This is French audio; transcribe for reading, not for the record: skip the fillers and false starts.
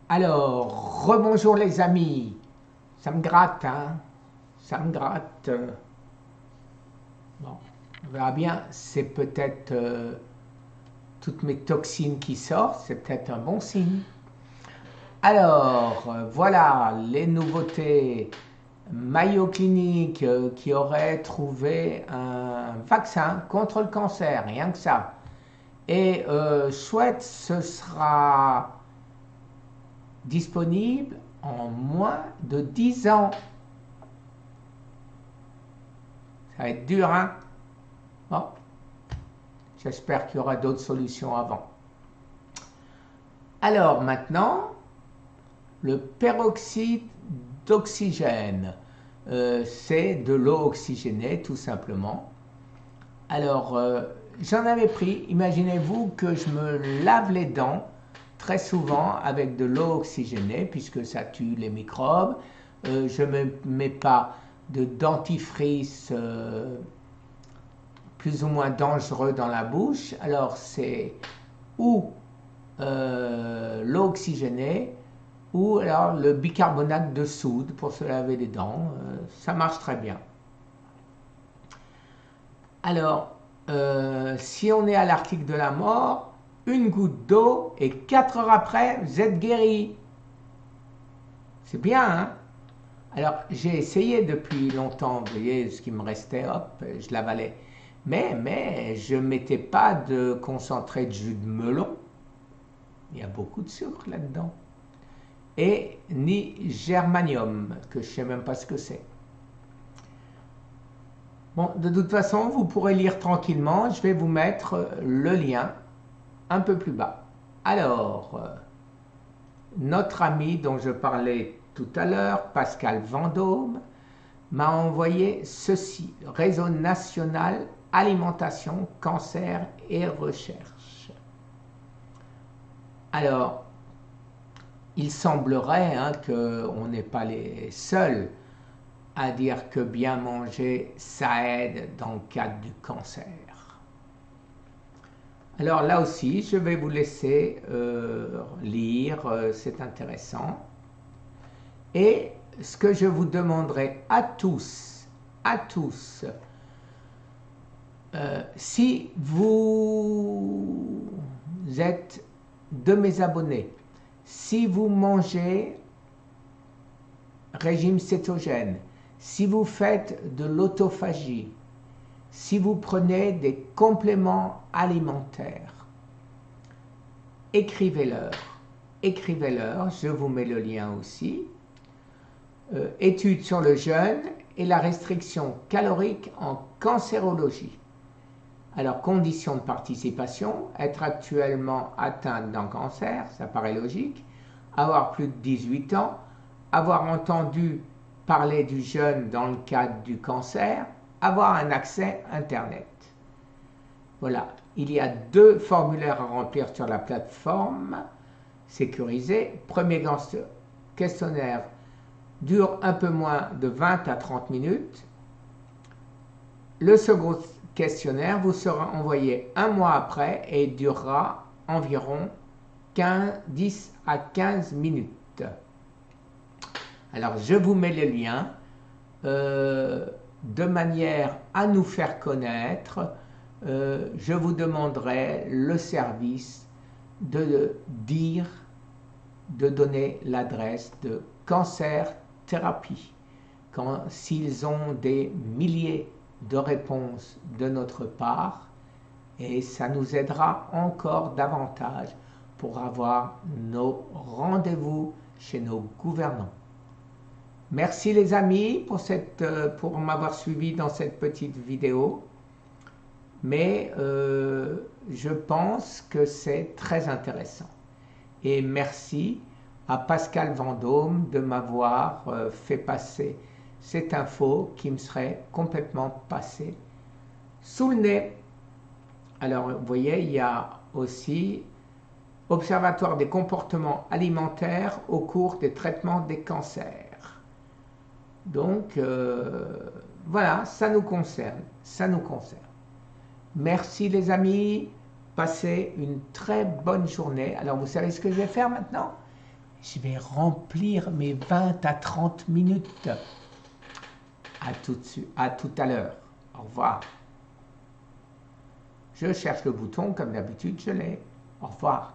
Alors, rebonjour les amis. Ça me gratte, hein. Ça me gratte. Bon, on verra bien. C'est peut-être toutes mes toxines qui sortent. C'est peut-être un bon signe. Alors, voilà les nouveautés. Mayo Clinique qui aurait trouvé un vaccin contre le cancer, rien que ça. Et chouette, ce sera disponible en moins de 10 ans. Ça va être dur, hein? Bon, j'espère qu'il y aura d'autres solutions avant. Alors maintenant, le peroxyde d'oxygène, c'est de l'eau oxygénée tout simplement. Alors, j'en avais pris, imaginez-vous que je me lave les dents très souvent avec de l'eau oxygénée puisque ça tue les microbes. Je ne mets pas de dentifrice plus ou moins dangereux dans la bouche. Alors c'est ou l'eau oxygénée ou alors le bicarbonate de soude pour se laver les dents. Ça marche très bien. Alors, si on est à l'article de la mort, une goutte d'eau et 4 heures après, vous êtes guéri. C'est bien, hein? Alors, j'ai essayé depuis longtemps, vous voyez, ce qui me restait, hop, je l'avalais. Mais je ne mettais pas de concentré de jus de melon. Il y a beaucoup de sucre là-dedans. Et ni germanium, que je ne sais même pas ce que c'est. Bon, de toute façon, vous pourrez lire tranquillement. Je vais vous mettre le lien un peu plus bas. Alors, notre ami dont je parlais tout à l'heure, Pascal Vendôme, m'a envoyé ceci, Réseau national alimentation, cancer et recherche. Alors, il semblerait hein, qu'on n'est pas les seuls à dire que bien manger, ça aide dans le cadre du cancer. Alors là aussi, je vais vous laisser lire, c'est intéressant. Et ce que je vous demanderai à tous, si vous êtes de mes abonnés, si vous mangez régime cétogène, si vous faites de l'autophagie, si vous prenez des compléments alimentaires, écrivez-leur, je vous mets le lien aussi. Études sur le jeûne et la restriction calorique en cancérologie. Alors, conditions de participation, être actuellement atteinte d'un cancer, ça paraît logique, avoir plus de 18 ans, avoir entendu parler du jeûne dans le cadre du cancer, avoir un accès Internet. Voilà, il y a 2 formulaires à remplir sur la plateforme sécurisée. Premier questionnaire dure un peu moins de 20 à 30 minutes. Le second questionnaire vous sera envoyé un mois après et durera environ 10 à 15 minutes. Alors je vous mets le lien de manière à nous faire connaître. Je vous demanderai le service de donner l'adresse de Cancer Thérapie. S'ils ont des milliers de réponses de notre part, et ça nous aidera encore davantage pour avoir nos rendez-vous chez nos gouvernants. Merci les amis pour m'avoir suivi dans cette petite vidéo, mais je pense que c'est très intéressant. Et merci à Pascal Vendôme de m'avoir fait passer cette info qui me serait complètement passée sous le nez. Alors, vous voyez, il y a aussi Observatoire des comportements alimentaires au cours des traitements des cancers. Donc, voilà, ça nous concerne. Merci les amis, passez une très bonne journée. Alors, vous savez ce que je vais faire maintenant? Je vais remplir mes 20 à 30 minutes. À tout à l'heure. Au revoir. Je cherche le bouton, comme d'habitude, je l'ai. Au revoir.